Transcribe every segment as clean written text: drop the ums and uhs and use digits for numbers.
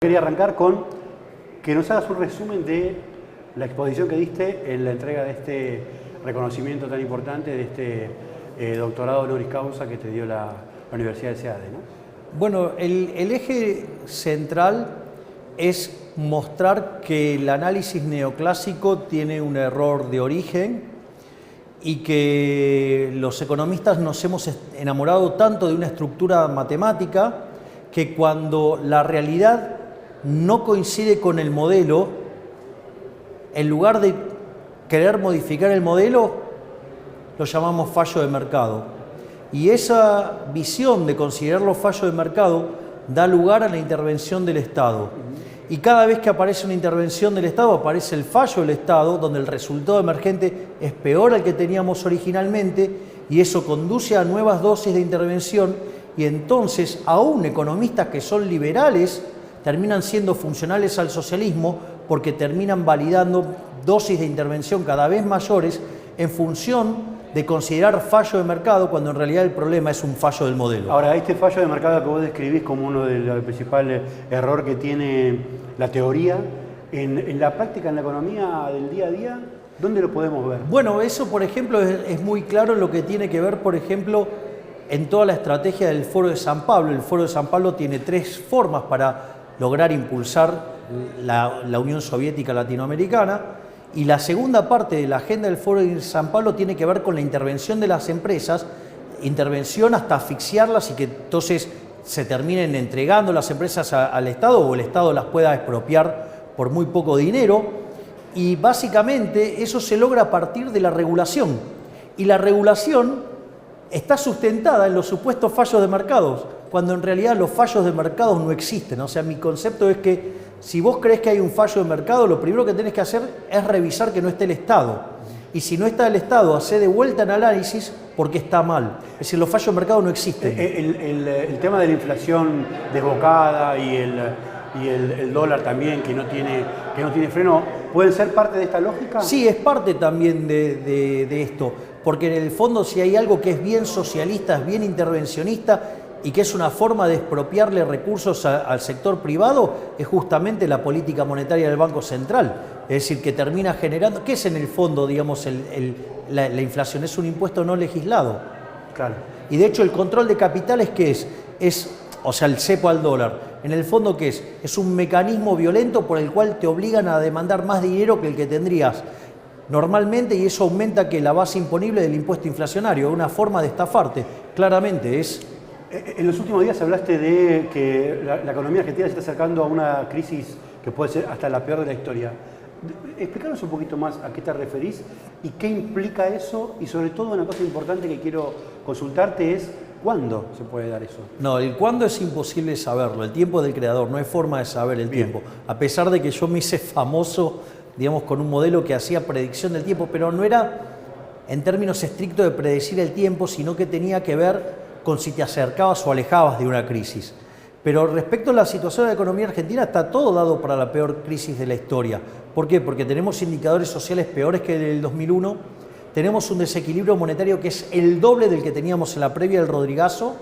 Quería arrancar con que nos hagas un resumen de la exposición que diste en la entrega de este reconocimiento tan importante, de este doctorado honoris causa que te dio la Universidad de SEADE, ¿no? Bueno, el eje central es mostrar que el análisis neoclásico tiene un error de origen y que los economistas nos hemos enamorado tanto de una estructura matemática que cuando la realidad no coincide con el modelo, en lugar de querer modificar el modelo, lo llamamos fallo de mercado. Y esa visión de considerarlo fallo de mercado da lugar a la intervención del Estado. Y cada vez que aparece una intervención del Estado, aparece el fallo del Estado, donde el resultado emergente es peor al que teníamos originalmente, y eso conduce a nuevas dosis de intervención, y entonces aún economistas que son liberales terminan siendo funcionales al socialismo porque terminan validando dosis de intervención cada vez mayores en función de considerar fallo de mercado cuando en realidad el problema es un fallo del modelo. Ahora, este fallo de mercado que vos describís como uno de los principales errores que tiene la teoría, en la práctica, en la economía del día a día, ¿dónde lo podemos ver? Bueno, eso por ejemplo es muy claro en lo que tiene que ver, por ejemplo, en toda la estrategia del Foro de San Pablo. El Foro de San Pablo tiene tres formas para lograr impulsar la Unión Soviética Latinoamericana, y la segunda parte de la agenda del Foro de San Pablo tiene que ver con la intervención de las empresas, intervención hasta asfixiarlas y que entonces se terminen entregando las empresas al Estado o el Estado las pueda expropiar por muy poco dinero, y básicamente eso se logra a partir de la regulación, y la regulación está sustentada en los supuestos fallos de mercados, cuando en realidad los fallos de mercados no existen. O sea, mi concepto es que si vos crees que hay un fallo de mercado, lo primero que tenés que hacer es revisar que no esté el Estado. Y si no está el Estado, hacé de vuelta el análisis porque está mal. Es decir, los fallos de mercado no existen. El tema de la inflación desbocada y el dólar también, que no tiene freno, ¿pueden ser parte de esta lógica? Sí, es parte también de esto. Porque en el fondo, si hay algo que es bien socialista, es bien intervencionista y que es una forma de expropiarle recursos al sector privado, es justamente la política monetaria del Banco Central. Es decir, que termina generando... ¿Qué es en el fondo, digamos, la inflación? Es un impuesto no legislado. Claro. Y de hecho el control de capitales, ¿qué es? O sea, el cepo al dólar. En el fondo, ¿qué es? Es un mecanismo violento por el cual te obligan a demandar más dinero que el que tendrías normalmente, y eso aumenta que la base imponible del impuesto inflacionario, una forma de estafarte, claramente es... En los últimos días hablaste de que la economía argentina se está acercando a una crisis que puede ser hasta la peor de la historia. Explícanos un poquito más a qué te referís y qué implica eso, y sobre todo una cosa importante que quiero consultarte es ¿cuándo se puede dar eso? No, el cuándo es imposible saberlo, el tiempo es del creador, no hay forma de saber el tiempo. A pesar de que yo me hice famoso, digamos, con un modelo que hacía predicción del tiempo, pero no era en términos estrictos de predecir el tiempo, sino que tenía que ver con si te acercabas o alejabas de una crisis. Pero respecto a la situación de la economía argentina, está todo dado para la peor crisis de la historia. ¿Por qué? Porque tenemos indicadores sociales peores que en el 2001, tenemos un desequilibrio monetario que es el doble del que teníamos en la previa del Rodrigazo,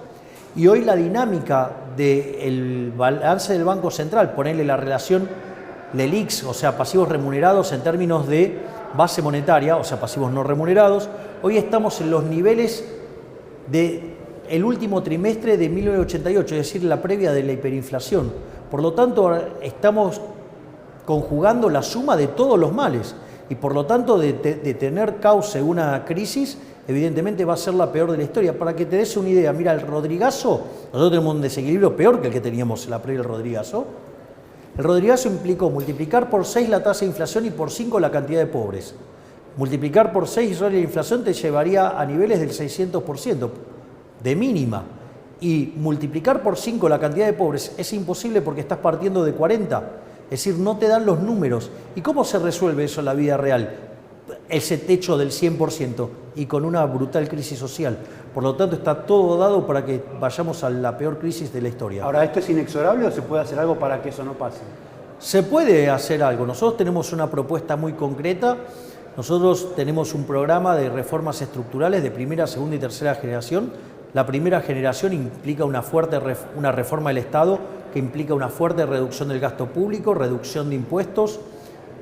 y hoy la dinámica del balance del Banco Central, ponerle la relación LELIX, o sea, pasivos remunerados en términos de base monetaria, o sea, pasivos no remunerados, hoy estamos en los niveles del último trimestre de 1988, es decir, la previa de la hiperinflación. Por lo tanto, estamos conjugando la suma de todos los males, y por lo tanto, de tener cauce una crisis, evidentemente va a ser la peor de la historia. Para que te des una idea, mira, el Rodrigazo, nosotros tenemos un desequilibrio peor que el que teníamos en la previa del Rodrigazo. El Rodrigazo implicó multiplicar por 6 la tasa de inflación y por 5 la cantidad de pobres. Multiplicar por 6 la inflación te llevaría a niveles del 600% de mínima. Y multiplicar por 5 la cantidad de pobres es imposible porque estás partiendo de 40. Es decir, no te dan los números. ¿Y cómo se resuelve eso en la vida real? Ese techo del 100% y con una brutal crisis social. Por lo tanto, está todo dado para que vayamos a la peor crisis de la historia. Ahora, ¿esto es inexorable o se puede hacer algo para que eso no pase? Se puede hacer algo. Nosotros tenemos una propuesta muy concreta. Nosotros tenemos un programa de reformas estructurales de primera, segunda y tercera generación. La primera generación implica una reforma del Estado que implica una fuerte reducción del gasto público, reducción de impuestos,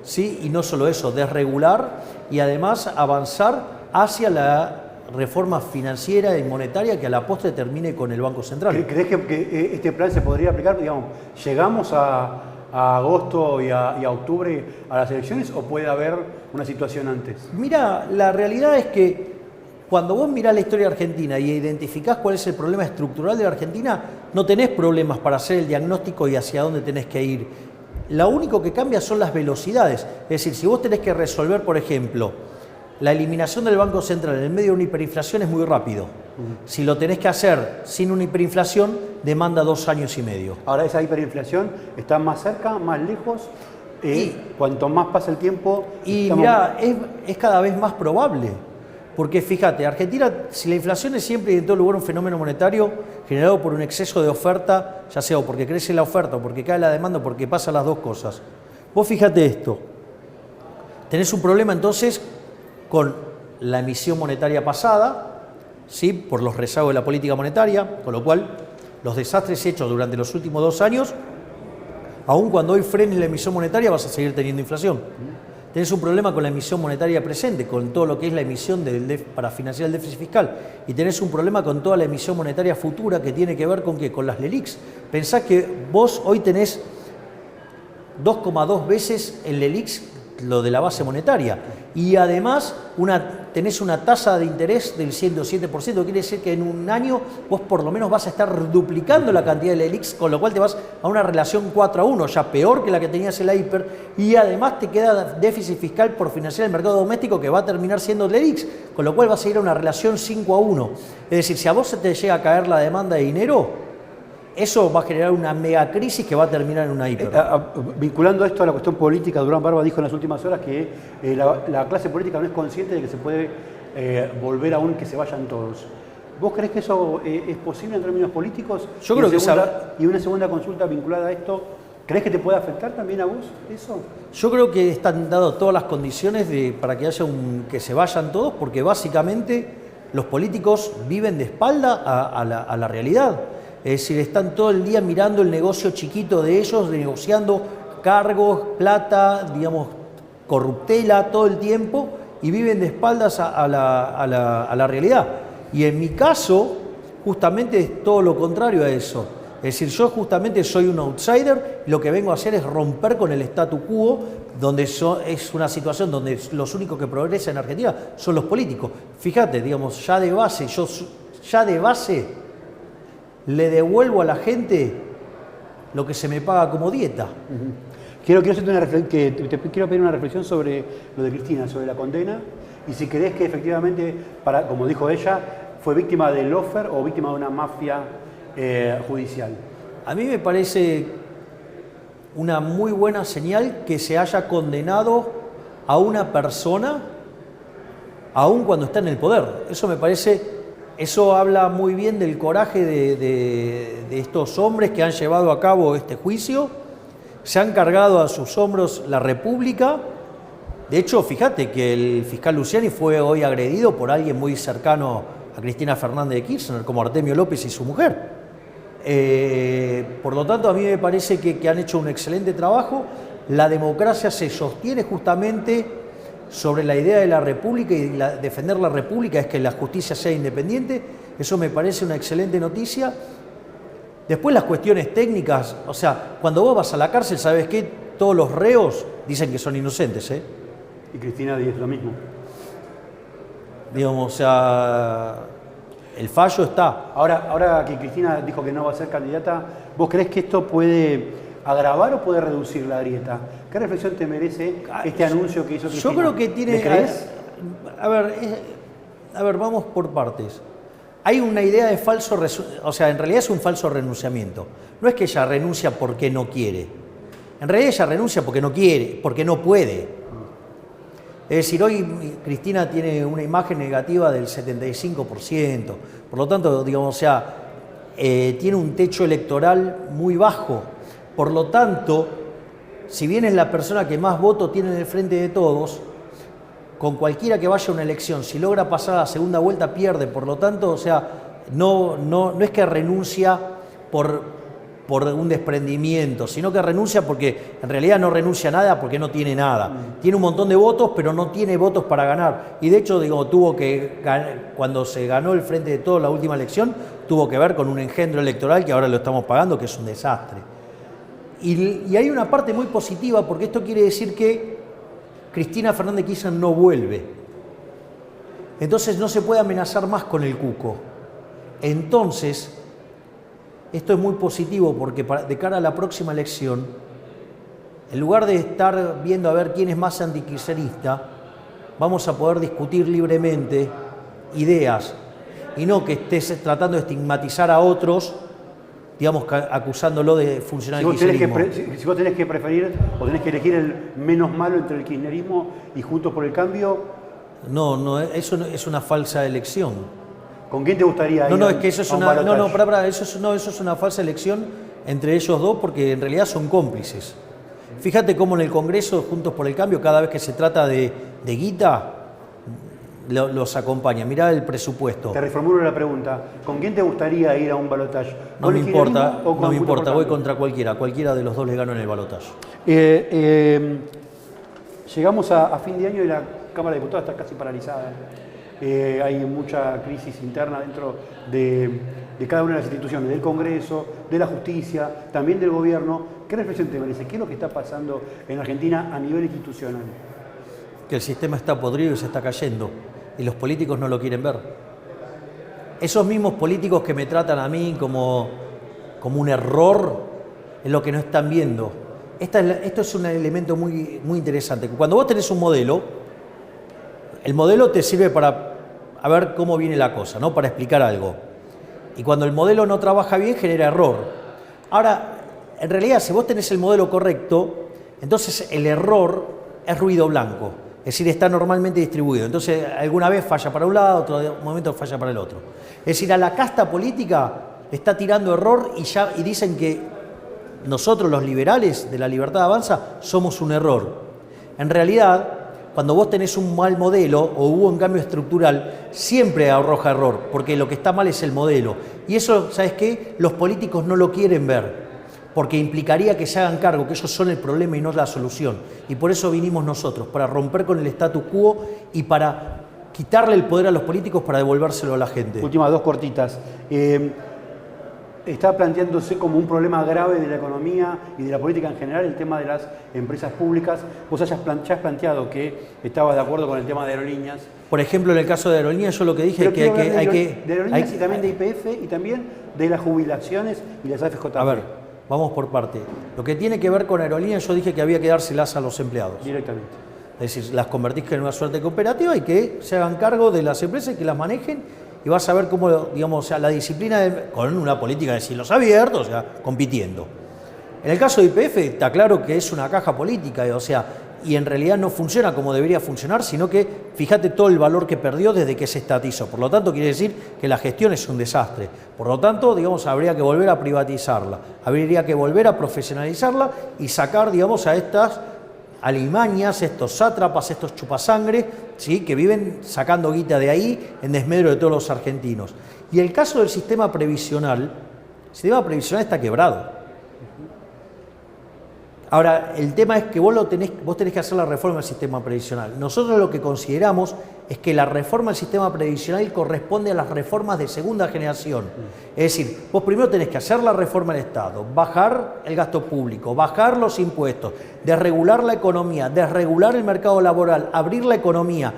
¿sí? Y no solo eso, desregular y además avanzar hacia la reforma financiera y monetaria que a la postre termine con el Banco Central. ¿Crees que este plan se podría aplicar? Digamos, ¿llegamos a agosto y a octubre a las elecciones o puede haber una situación antes? Mira, la realidad es que cuando vos mirás la historia de Argentina y identificás cuál es el problema estructural de la Argentina, no tenés problemas para hacer el diagnóstico y hacia dónde tenés que ir. Lo único que cambia son las velocidades. Es decir, si vos tenés que resolver, por ejemplo, la eliminación del Banco Central en el medio de una hiperinflación es muy rápido. Si lo tenés que hacer sin una hiperinflación, demanda 2 años y medio. Ahora, esa hiperinflación está más cerca, más lejos. Cuanto más pasa el tiempo... Y mirá, es cada vez más probable. Porque fíjate, Argentina, si la inflación es siempre y en todo lugar un fenómeno monetario generado por un exceso de oferta, ya sea o porque crece la oferta o porque cae la demanda o porque pasan las dos cosas. Vos fíjate esto, tenés un problema entonces con la emisión monetaria pasada, ¿sí? Por los rezagos de la política monetaria, con lo cual los desastres hechos durante los últimos 2 años, aun cuando hoy frenes la emisión monetaria vas a seguir teniendo inflación. Tenés un problema con la emisión monetaria presente, con todo lo que es la emisión para financiar el déficit fiscal. Y tenés un problema con toda la emisión monetaria futura que tiene que ver con ¿qué? Con las LELIQs. Pensá que vos hoy tenés 2,2 veces en LELIQs lo de la base monetaria. Y además tenés una tasa de interés del 107%. Quiere decir que en un año vos por lo menos vas a estar duplicando la cantidad de LELIQs, con lo cual te vas a una relación 4-1, ya peor que la que tenías en la hiper. Y además te queda déficit fiscal por financiar el mercado doméstico que va a terminar siendo LELIQs, con lo cual vas a ir a una relación 5-1. Es decir, si a vos se te llega a caer la demanda de dinero, eso va a generar una mega crisis que va a terminar en una hiper. Vinculando esto a la cuestión política, Durán Barba dijo en las últimas horas que la clase política no es consciente de que se puede volver aún que se vayan todos. ¿Vos creés que eso es posible en términos políticos? Yo creo que y una segunda consulta vinculada a esto, ¿creés que te puede afectar también a vos eso? Yo creo que están dadas todas las condiciones para que haya que se vayan todos, porque básicamente los políticos viven de espalda a la realidad. Es decir, están todo el día mirando el negocio chiquito de ellos, negociando cargos, plata, digamos, corruptela todo el tiempo y viven de espaldas a la realidad. Y en mi caso, justamente es todo lo contrario a eso. Es decir, yo justamente soy un outsider y lo que vengo a hacer es romper con el statu quo, donde es una situación donde los únicos que progresan en Argentina son los políticos. Fíjate, digamos, ya de base, le devuelvo a la gente lo que se me paga como dieta. Quiero te quiero pedir una reflexión sobre lo de Cristina, sobre la condena, y si crees que efectivamente, como dijo ella, fue víctima del lawfare o víctima de una mafia judicial. A mí me parece una muy buena señal que se haya condenado a una persona aun cuando está en el poder. Eso habla muy bien del coraje de estos hombres que han llevado a cabo este juicio. Se han cargado a sus hombros la República. De hecho, fíjate que el fiscal Luciani fue hoy agredido por alguien muy cercano a Cristina Fernández de Kirchner, como Artemio López y su mujer. Por lo tanto, a mí me parece que han hecho un excelente trabajo. La democracia se sostiene justamente sobre la idea de la República y defender la República es que la justicia sea independiente. Eso me parece una excelente noticia. Después las cuestiones técnicas, o sea, cuando vos vas a la cárcel, ¿sabes qué? Todos los reos dicen que son inocentes, ¿eh? Y Cristina dice lo mismo. Digamos, o sea, el fallo está. Ahora que Cristina dijo que no va a ser candidata, ¿vos creés que esto puede agravar o puede reducir la grieta? ¿Qué reflexión te merece este anuncio que hizo Cristina? Yo creo que tiene... ¿Le crees? A ver, vamos por partes. Hay una idea de falso... O sea, en realidad es un falso renunciamiento. No es que ella renuncia porque no quiere. En realidad ella renuncia porque no quiere, porque no puede. Es decir, hoy Cristina tiene una imagen negativa del 75%. Por lo tanto, digamos, o sea, tiene un techo electoral muy bajo. Por lo tanto, si bien es la persona que más votos tiene en el frente de todos, con cualquiera que vaya a una elección, si logra pasar a la segunda vuelta, pierde. Por lo tanto, o sea, no es que renuncia por un desprendimiento, sino que renuncia porque en realidad no renuncia a nada porque no tiene nada. Tiene un montón de votos, pero no tiene votos para ganar. Y de hecho, digo, cuando se ganó el Frente de Todos la última elección, tuvo que ver con un engendro electoral que ahora lo estamos pagando, que es un desastre. Y hay una parte muy positiva, porque esto quiere decir que Cristina Fernández de Kirchner no vuelve. Entonces no se puede amenazar más con el cuco. Entonces, esto es muy positivo porque de cara a la próxima elección, en lugar de estar viendo a ver quién es más antikirchnerista, vamos a poder discutir libremente ideas y no que estés tratando de estigmatizar a otros, digamos, acusándolo de funcionar el kirchnerismo. Si vos tenés que preferir o tenés que elegir el menos malo entre el kirchnerismo y Juntos por el Cambio... No, eso es una falsa elección. ¿Con quién te gustaría ir? No, es que eso es eso es una falsa elección entre ellos dos porque en realidad son cómplices. Fíjate cómo en el Congreso, Juntos por el Cambio, cada vez que se trata de guita, los acompaña. Mirá el presupuesto. Te reformulo la pregunta. ¿Con quién te gustaría ir a un balotaje? No me importa, voy contra cualquiera de los dos le gano en el balotaje. Llegamos a fin de año y la Cámara de Diputados está casi paralizada. Hay mucha crisis interna dentro de cada una de las instituciones, del Congreso, de la justicia, también del gobierno. ¿Qué reflexión te merece? ¿Qué es lo que está pasando en Argentina a nivel institucional? Que el sistema está podrido y se está cayendo, y los políticos no lo quieren ver. Esos mismos políticos que me tratan a mí como un error es lo que no están viendo. Esto es un elemento muy, muy interesante. Cuando vos tenés un modelo, el modelo te sirve para ver cómo viene la cosa, ¿no? Para explicar algo. Y cuando el modelo no trabaja bien, genera error. Ahora, en realidad, si vos tenés el modelo correcto, entonces el error es ruido blanco. Es decir, está normalmente distribuido. Entonces, alguna vez falla para un lado, otro momento falla para el otro. Es decir, a la casta política le está tirando error y dicen que nosotros, los liberales de la Libertad Avanza, somos un error. En realidad, cuando vos tenés un mal modelo o hubo un cambio estructural, siempre arroja error, porque lo que está mal es el modelo. Y eso, ¿sabes qué? Los políticos no lo quieren ver, porque implicaría que se hagan cargo, que ellos son el problema y no la solución. Y por eso vinimos nosotros, para romper con el status quo y para quitarle el poder a los políticos para devolvérselo a la gente. Últimas dos cortitas. Está planteándose como un problema grave de la economía y de la política en general el tema de las empresas públicas. Vos ya has planteado que estabas de acuerdo con el tema de aerolíneas. Por ejemplo, en el caso de aerolíneas, yo lo que dije es que hay que... De aerolíneas y también de YPF y también de las jubilaciones y las AFJP. A ver, vamos por parte. Lo que tiene que ver con aerolíneas, yo dije que había que dárselas a los empleados. Directamente. Es decir, las convertís en una suerte de cooperativa y que se hagan cargo de las empresas y que las manejen. Y vas a ver cómo, digamos, o sea, la disciplina con una política de cielos abiertos, o sea, compitiendo. En el caso de YPF está claro que es una caja política, o sea, y en realidad no funciona como debería funcionar, sino que fíjate todo el valor que perdió desde que se estatizó. Por lo tanto, quiere decir que la gestión es un desastre. Por lo tanto, digamos, habría que volver a privatizarla, habría que volver a profesionalizarla y sacar, digamos, a estas alimañas, estos sátrapas, estos chupasangre, ¿sí? Que viven sacando guita de ahí en desmedro de todos los argentinos. Y el caso del sistema previsional está quebrado. Ahora, el tema es que vos tenés que hacer la reforma del sistema previsional. Nosotros lo que consideramos es que la reforma del sistema previsional corresponde a las reformas de segunda generación. Es decir, vos primero tenés que hacer la reforma del Estado, bajar el gasto público, bajar los impuestos, desregular la economía, desregular el mercado laboral, abrir la economía,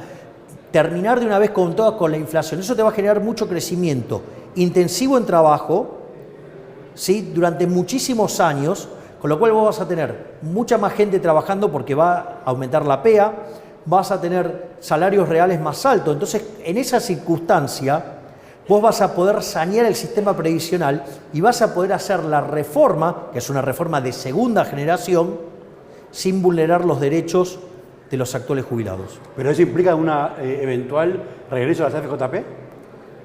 terminar de una vez con todas con la inflación. Eso te va a generar mucho crecimiento intensivo en trabajo, ¿sí? Durante muchísimos años, con lo cual vos vas a tener mucha más gente trabajando porque va a aumentar la PEA, vas a tener salarios reales más altos. Entonces, en esa circunstancia, vos vas a poder sanear el sistema previsional y vas a poder hacer la reforma, que es una reforma de segunda generación, sin vulnerar los derechos de los actuales jubilados. ¿Pero eso implica un eventual regreso a las AFJP?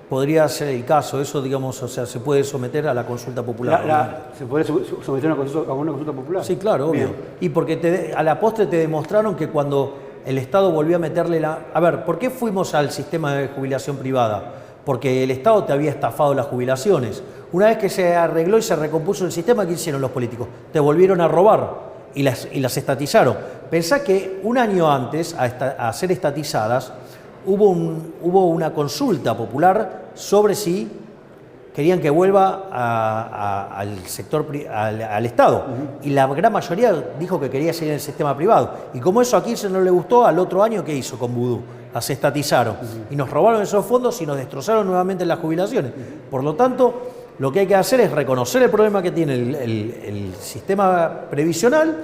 Podría ser el caso, eso, digamos, o sea, se puede someter a la consulta popular. ¿Se puede someter a una consulta popular? Sí, claro, obvio. Bien. Y porque a la postre te demostraron que cuando el Estado volvió a meterle A ver, ¿por qué fuimos al sistema de jubilación privada? Porque el Estado te había estafado las jubilaciones. Una vez que se arregló y se recompuso el sistema, ¿qué hicieron los políticos? Te volvieron a robar y las estatizaron. Pensá que un año antes, a ser estatizadas, hubo una consulta popular sobre si querían que vuelva al sector, al Estado. Y la gran mayoría dijo que quería seguir en el sistema privado. Y como eso a Kirchner no le gustó, al otro año, ¿qué hizo con Vudú? Las estatizaron. Y nos robaron esos fondos y nos destrozaron nuevamente las jubilaciones. Por lo tanto, lo que hay que hacer es reconocer el problema que tiene el sistema previsional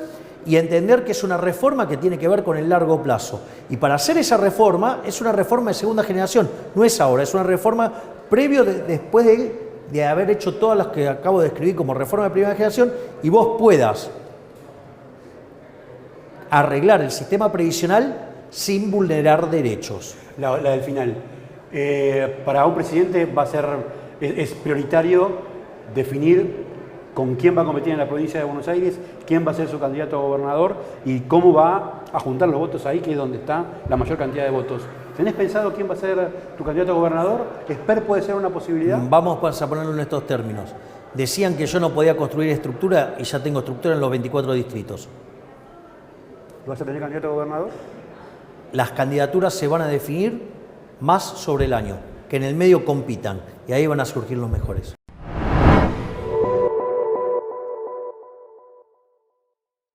y entender que es una reforma que tiene que ver con el largo plazo. Y para hacer esa reforma, es una reforma de segunda generación, no es ahora, es una reforma previo después de haber hecho todas las que acabo de describir como reforma de primera generación y vos puedas arreglar el sistema previsional sin vulnerar derechos. La del final. Para un presidente es prioritario definir con quién va a competir en la provincia de Buenos Aires, quién va a ser su candidato a gobernador y cómo va a juntar los votos ahí, que es donde está la mayor cantidad de votos. ¿Tenés pensado quién va a ser tu candidato a gobernador? ¿Esper puede ser una posibilidad? Vamos a ponerlo en estos términos. Decían que yo no podía construir estructura y ya tengo estructura en los 24 distritos. ¿Vas a tener candidato a gobernador? Las candidaturas se van a definir más sobre el año, que en el medio compitan y ahí van a surgir los mejores.